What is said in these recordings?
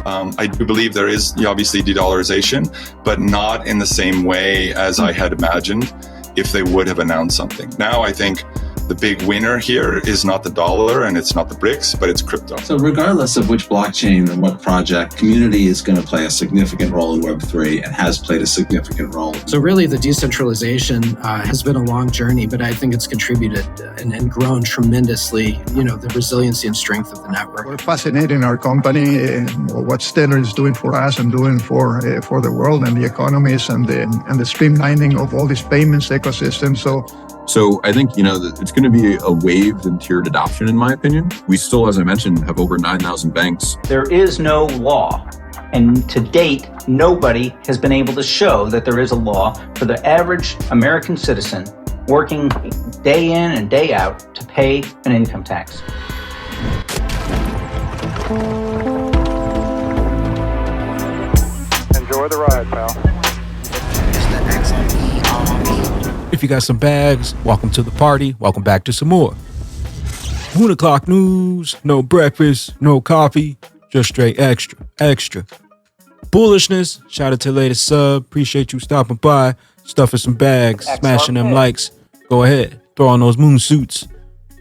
I do believe there is obviously de-dollarization, but not in the same way as I had imagined if they would have announced something. Now I think the big winner here is not the dollar and it's not the BRICS, but it's crypto. So regardless of which blockchain and what project, community is going to play a significant role in Web3 and has played a significant role. So really the decentralization has been a long journey, but I think it's contributed and grown tremendously, the resiliency and strength of the network. We're fascinating our company, what Stellar is doing for us and doing for the world and the economies and the streamlining of all these payments ecosystems. So I think, it's going to be a waved and tiered adoption, in my opinion. We still, as I mentioned, have over 9,000 banks. There is no law. And to date, nobody has been able to show that there is a law for the average American citizen working day in and day out to pay an income tax. Enjoy the ride, pal. If you got some bags, welcome to the party. Welcome back to some more 1 o'clock news. No breakfast, no coffee, just straight extra bullishness. Shout out to the latest sub. Appreciate you stopping by, stuffing some bags, smashing them likes. Go ahead, throw on those moon suits,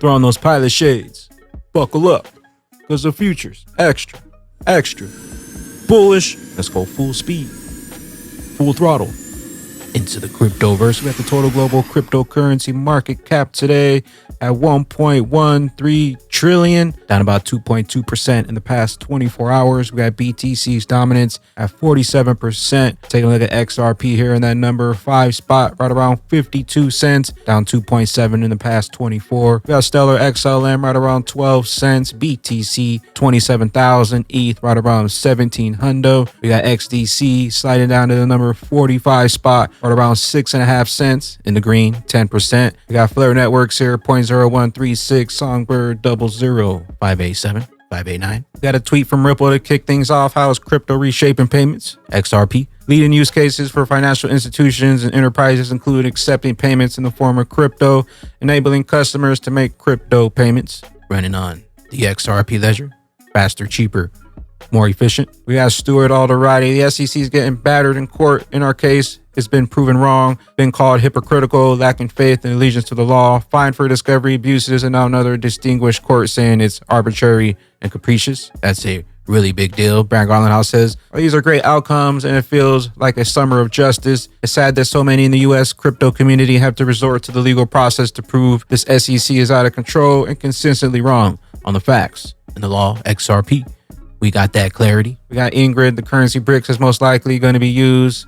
throw on those pilot shades, buckle up, because the future's extra bullish. Let's go full speed, full throttle into the cryptoverse. We got the total global cryptocurrency market cap today at 1.13 trillion, down about 2.2% in the past 24 hours. We got BTC's dominance at 47%. Taking a look at XRP here in that number 5 spot, right around 52 cents, down 2.7 in the past 24. We got Stellar XLM right around 12 cents. BTC 27,000. ETH right around 1700. We got XDC sliding down to the number 45 spot, right around 6.5 cents in the green, 10%. We got Flare Networks here, 0.0136, Songbird 00587. We got a tweet from Ripple to kick things off. How is crypto reshaping payments? XRP. Leading use cases for financial institutions and enterprises include accepting payments in the form of crypto, enabling customers to make crypto payments, running on the XRP ledger, faster, cheaper, more efficient. We got Stuart Alderati. The SEC is getting battered in court. In our case, it's been proven wrong, been called hypocritical, lacking faith and allegiance to the law, fined for discovery abuses, and now another distinguished court saying it's arbitrary and capricious. That's a really big deal. Brand Garland House says, these are great outcomes and it feels like a summer of justice. It's sad that so many in the U.S. crypto community have to resort to the legal process to prove this SEC is out of control and consistently wrong on the facts and the law. XRP. We got that clarity. We got Ingrid, the currency BRICS is most likely going to be used.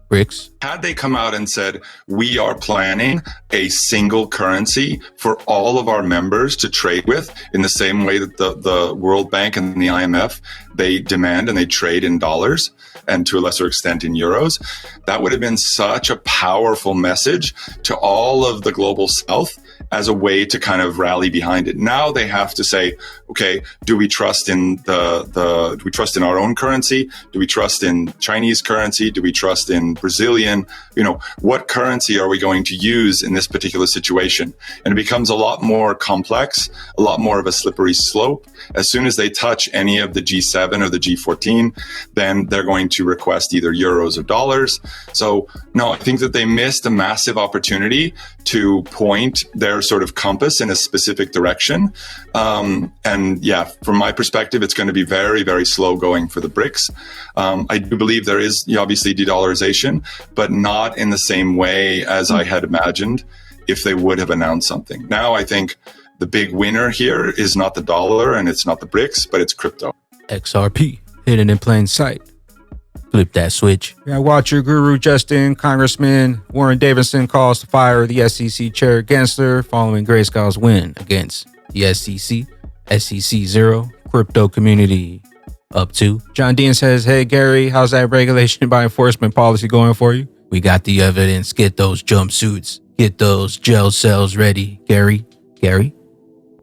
BRICS. Had they come out and said, we are planning a single currency for all of our members to trade with in the same way that the World Bank and the IMF, they demand and they trade in dollars and to a lesser extent in euros, that would have been such a powerful message to all of the global South as a way to kind of rally behind it. Now they have to say, okay, do we trust in do we trust in our own currency? Do we trust in Chinese currency? Do we trust in Brazilian? What currency are we going to use in this particular situation? And it becomes a lot more complex, a lot more of a slippery slope. As soon as they touch any of the G7 or the G14, then they're going to request either euros or dollars. So no, I think that they missed a massive opportunity to point their sort of compass in a specific direction. And yeah, from my perspective, it's going to be very, very slow going for the BRICS. I do believe there is obviously de-dollarization, but not in the same way as I had imagined if they would have announced something. Now I think the big winner here is not the dollar and it's not the BRICS, but it's crypto. XRP, hidden in plain sight. Flip that switch. Yeah, watch your guru, Justin. Congressman Warren Davidson calls to fire the SEC chair Gensler following Grayscale's win against the SEC. SEC 0, crypto community up 2. John Dean says, hey, Gary, how's that regulation by enforcement policy going for you? We got the evidence. Get those jumpsuits. Get those gel cells ready. Gary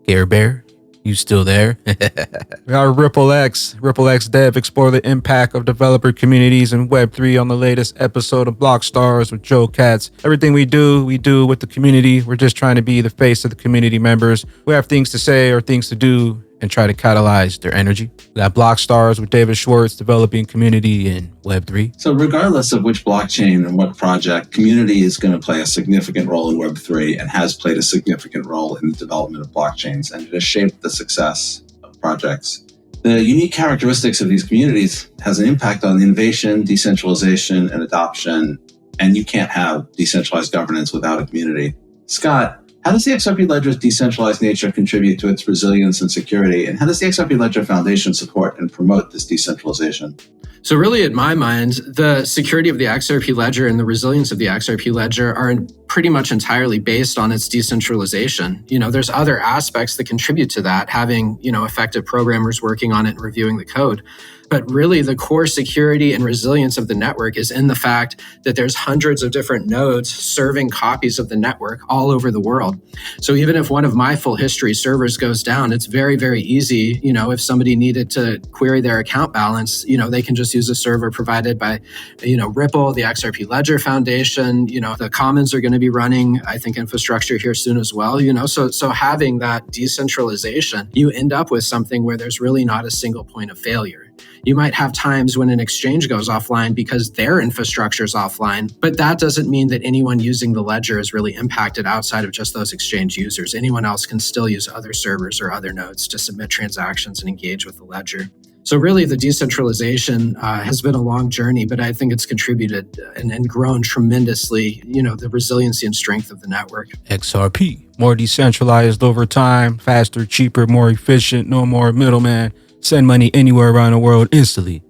Bear, you still there? We got RippleX Dev explore the impact of developer communities and Web3 on the latest episode of Blockstars with Joe Katz. Everything we do with the community. We're just trying to be the face of the community members. We have things to say or things to do, and try to catalyze their energy. We got Blockstars with David Schwartz developing community in Web3. So regardless of which blockchain and what project, community is going to play a significant role in Web3 and has played a significant role in the development of blockchains, and it has shaped the success of projects. The unique characteristics of these communities has an impact on innovation, decentralization, and adoption, and you can't have decentralized governance without a community. Scott, how does the XRP Ledger's decentralized nature contribute to its resilience and security? And how does the XRP Ledger Foundation support and promote this decentralization? So really, in my mind, the security of the XRP Ledger and the resilience of the XRP Ledger are pretty much entirely based on its decentralization. There's other aspects that contribute to that, having, effective programmers working on it and reviewing the code. But really, the core security and resilience of the network is in the fact that there's hundreds of different nodes serving copies of the network all over the world. So even if one of my full history servers goes down, it's very, very easy. If somebody needed to query their account balance, they can just use a server provided by, Ripple, the XRP Ledger Foundation. The Commons are going to be running, I think, infrastructure here soon as well. So having that decentralization, you end up with something where there's really not a single point of failure. You might have times when an exchange goes offline because their infrastructure is offline, but that doesn't mean that anyone using the ledger is really impacted outside of just those exchange users. Anyone else can still use other servers or other nodes to submit transactions and engage with the ledger. So really, the decentralization has been a long journey, but I think it's contributed and grown tremendously, the resiliency and strength of the network. XRP, more decentralized over time, faster, cheaper, more efficient, no more middleman. Send money anywhere around the world instantly.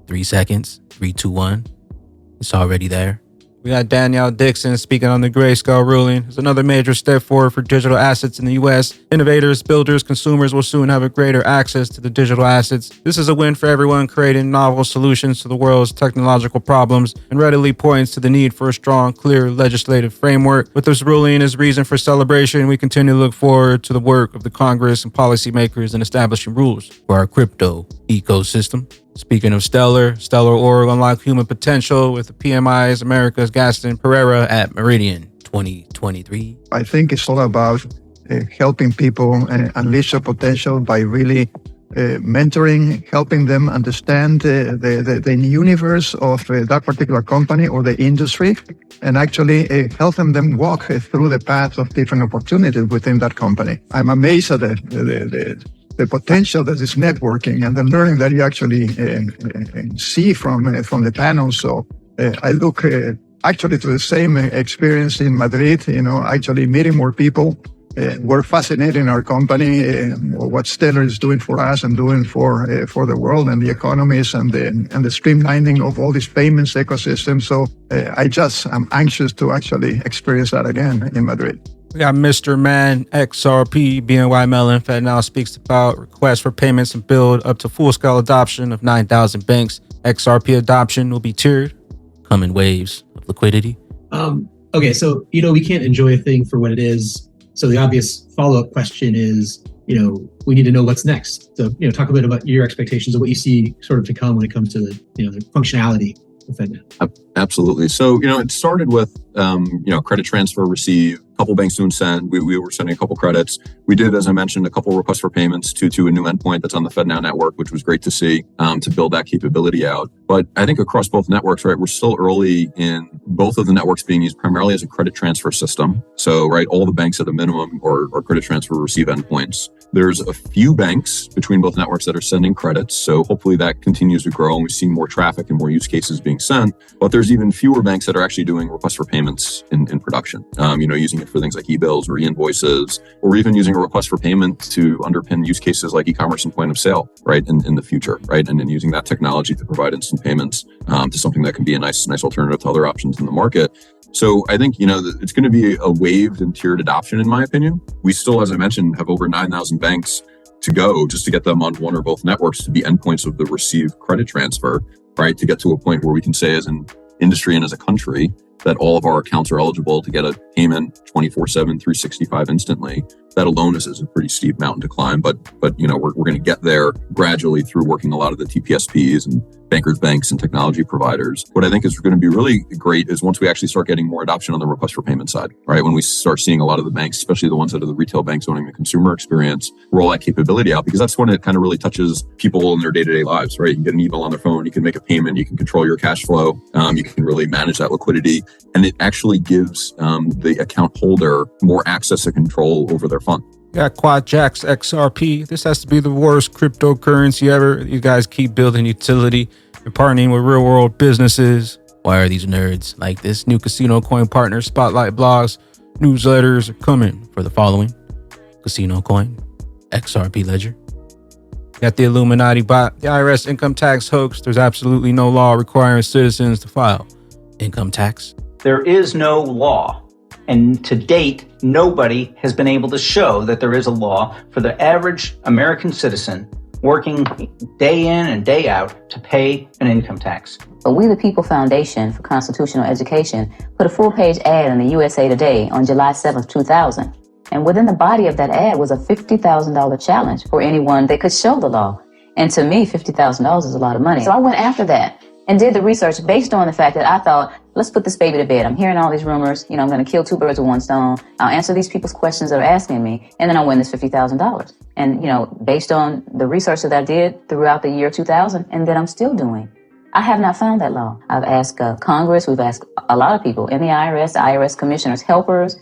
3 seconds, 3, 2, 1. It's already there. We got Danielle Dixon speaking on the grayscale ruling. It's another major step forward for digital assets in the U.S. Innovators, builders, consumers will soon have a greater access to the digital assets. This is a win for everyone creating novel solutions to the world's technological problems and readily points to the need for a strong, clear legislative framework. With this ruling as reason for celebration, we continue to look forward to the work of the Congress and policymakers in establishing rules for our crypto ecosystem. Speaking of Stellar Org unlock human potential with the PMI's America's Gaston Pereira at Meridian 2023. I think it's all about helping people unleash their potential by really mentoring, helping them understand the universe of that particular company or the industry, and actually helping them walk through the path of different opportunities within that company. I'm amazed at the potential that is networking and the learning that you actually see from the panel. So I look actually to the same experience in Madrid, actually meeting more people. We're fascinated in our company, what Stellar is doing for us and doing for the world and the economies and the streamlining of all these payments ecosystem. So I'm anxious to actually experience that again in Madrid. We got Mr. Man, XRP, BNY Mellon. Fed now speaks about requests for payments and build up to full-scale adoption of 9,000 banks. XRP adoption will be tiered, come in waves of liquidity. Okay, so, we can't enjoy a thing for what it is. So the obvious follow-up question is, we need to know what's next. So, talk a bit about your expectations of what you see sort of to come when it comes to the functionality of FedNow. Absolutely. So, it started with, credit transfer, receive, a couple banks doing send. We were sending a couple credits. We did, as I mentioned, a couple requests for payments to a new endpoint that's on the FedNow network, which was great to see, to build that capability out. But I think across both networks, right, we're still early in both of the networks being used primarily as a credit transfer system. So, right, all the banks at a minimum or credit transfer receive endpoints. There's a few banks between both networks that are sending credits. So hopefully that continues to grow and we see more traffic and more use cases being sent. But there's even fewer banks that are actually doing requests for payments in production, using it for things like e-bills or e-invoices, or even using a request for payment to underpin use cases like e-commerce and point of sale, right, in the future, right? And then using that technology to provide instant payments to something that can be a nice alternative to other options in the market. So I think, it's going to be a waved and tiered adoption, in my opinion. We still, as I mentioned, have over 9,000 banks to go just to get them on one or both networks to be endpoints of the received credit transfer, right? To get to a point where we can say as an industry and as a country, that all of our accounts are eligible to get a payment 24/7, 365 instantly. That alone is a pretty steep mountain to climb, but we're going to get there gradually through working a lot of the TPSPs and bankers, banks, and technology providers. What I think is going to be really great is once we actually start getting more adoption on the request for payment side, right? When we start seeing a lot of the banks, especially the ones that are the retail banks owning the consumer experience, roll that capability out, because that's when it kind of really touches people in their day-to-day lives, right? You can get an email on their phone, you can make a payment, you can control your cash flow, you can really manage that liquidity, and it actually gives the account holder more access and control over their fund. Got QuadJax XRP. This has to be the worst cryptocurrency ever. You guys keep building utility and partnering with real world businesses. Why are these nerds like this? New casino coin partner, spotlight blogs, newsletters are coming for the following: casino coin, XRP ledger. Got the Illuminati bot, the IRS income tax hoax. There's absolutely no law requiring citizens to file income tax. There is no law. And to date, nobody has been able to show that there is a law for the average American citizen working day in and day out to pay an income tax. But We the People Foundation for Constitutional Education put a full-page ad in the USA Today on July 7th, 2000. And within the body of that ad was a $50,000 challenge for anyone that could show the law. And to me, $50,000 is a lot of money. So I went after that and did the research based on the fact that I thought, let's put this baby to bed. I'm hearing all these rumors. I'm going to kill two birds with one stone. I'll answer these people's questions that are asking me, and then I'll win this $50,000. And, based on the research that I did throughout the year 2000, and that I'm still doing, I have not found that law. I've asked Congress. We've asked a lot of people in the IRS commissioners, helpers.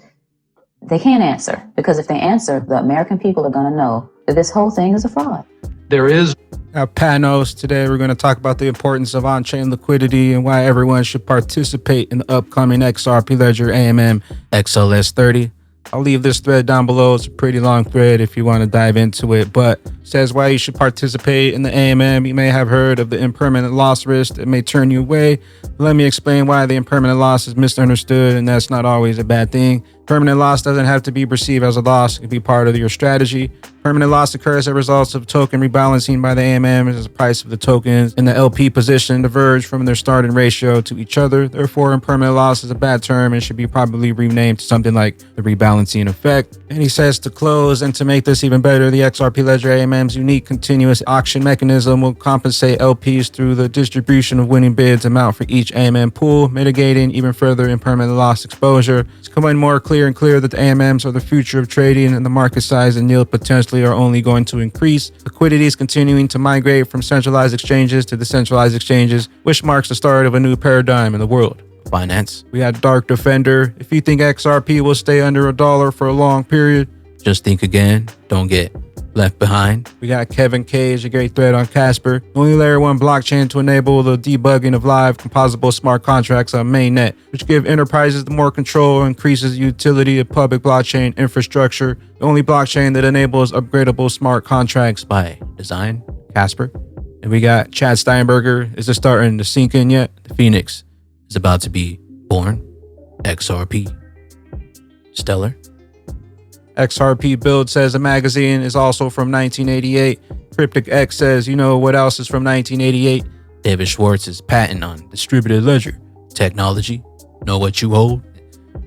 They can't answer, because if they answer, the American people are going to know that this whole thing is a fraud. There is Panos. Today we're going to talk about the importance of on-chain liquidity and why everyone should participate in the upcoming XRP Ledger AMM XLS 30. I'll leave this thread down below. It's a pretty long thread if you want to dive into it, but it says why you should participate in the AMM. You may have heard of the impermanent loss risk that may turn you away. Let me explain why the impermanent loss is misunderstood, and that's not always a bad thing. Permanent loss doesn't have to be perceived as a loss. It can be part of your strategy. Permanent loss occurs as a result of token rebalancing by the AMM as the price of the tokens in the LP position diverge from their starting ratio to each other. Therefore, impermanent loss is a bad term and should be probably renamed to something like the rebalancing effect. And he says to close, and to make this even better, the XRP Ledger AMM's unique continuous auction mechanism will compensate LPs through the distribution of winning bids amount for each AMM pool, mitigating even further impermanent loss exposure. It's becoming more clear that the AMMs are the future of trading, and the market size and yield potentially are only going to increase. Liquidity is continuing to migrate from centralized exchanges to decentralized exchanges, which marks the start of a new paradigm in the world of finance. We had Dark Defender. If you think XRP will stay under $1 for a long period, just think again. Don't get left behind. We got Kevin Cage, a great thread on Casper. The only layer 1 blockchain to enable the debugging of live composable smart contracts on mainnet, which give enterprises the more control and increases the utility of public blockchain infrastructure. The only blockchain that enables upgradable smart contracts by design, Casper. And we got Chad Steinberger. Is it starting to sink in yet? The Phoenix is about to be born. XRP. Stellar. XRP Build says the magazine is also from 1988. Cryptic X says, you know what else is from 1988? David Schwartz's patent on distributed ledger technology. Know what you hold?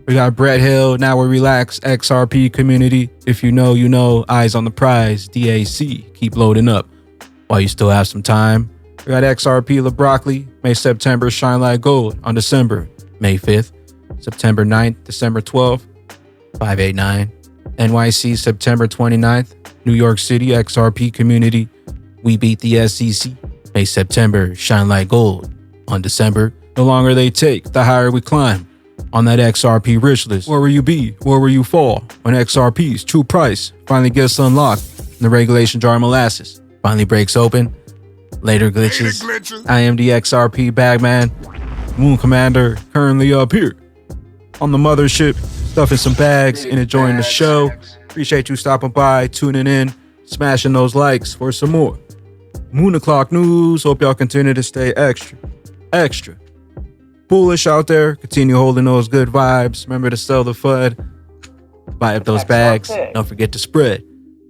We got Brett Hill. Now we relax. XRP community. If you know, you know. Eyes on the prize. DAC. Keep loading up while you still have some time. We got XRP LeBroccoli. May September shine like gold on December. May 5th. September 9th. December 12th. 589. NYC September 29th, New York City XRP community, we beat the SEC. May September, shine like gold. On December, the longer they take, the higher we climb. On that XRP rich list, where will you be? Where will you fall? When XRP's true price finally gets unlocked and the regulation jar molasses finally breaks open. Later glitches. I am the XRP Bagman, Moon Commander, currently up here on the mothership, stuffing some bags and enjoying the show. Appreciate you stopping by, tuning in, smashing those likes for some more Moon O'Clock news. Hope y'all continue to stay extra bullish out there. Continue holding those good vibes. Remember to sell the FUD, buy up those bags. Don't forget to spread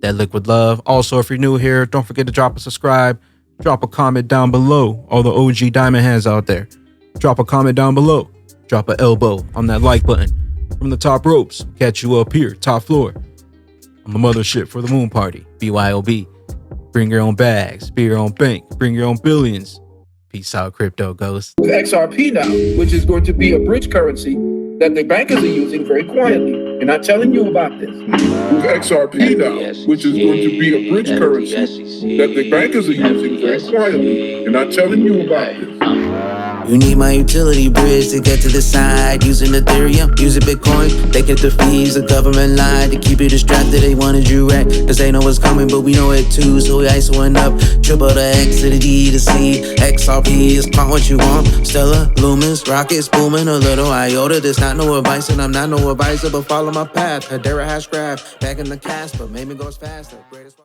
that liquid love. Also, if you're new here, don't forget to drop a subscribe, drop a comment down below. All the OG diamond hands out there, drop a comment down below. Drop an elbow on that like button. From the top ropes, catch you up here, top floor. I'm the mothership for the moon party, BYOB. Bring your own bags, be your own bank, bring your own billions. Peace out, crypto ghost. XRP now, which is going to be a bridge currency that the bankers are using very quietly. They're not telling you about this. With XRP now, which is going to be a bridge currency that the bankers are using very quietly. They're not telling you about this. You need my utility bridge to get to the side. Using Ethereum, using Bitcoin. They get the fees, the government lied to keep you distracted. They wanted you wrecked, cause they know what's coming, but we know it too. So we ISOing up, triple the X to the D to C. XRP is call what you want. Stellar, Lumens, rockets booming. A little iota, there's not no advice, and I'm not no advisor, but follow my path. Hedera hash graph, back in the cast, but maybe goes faster. Greatest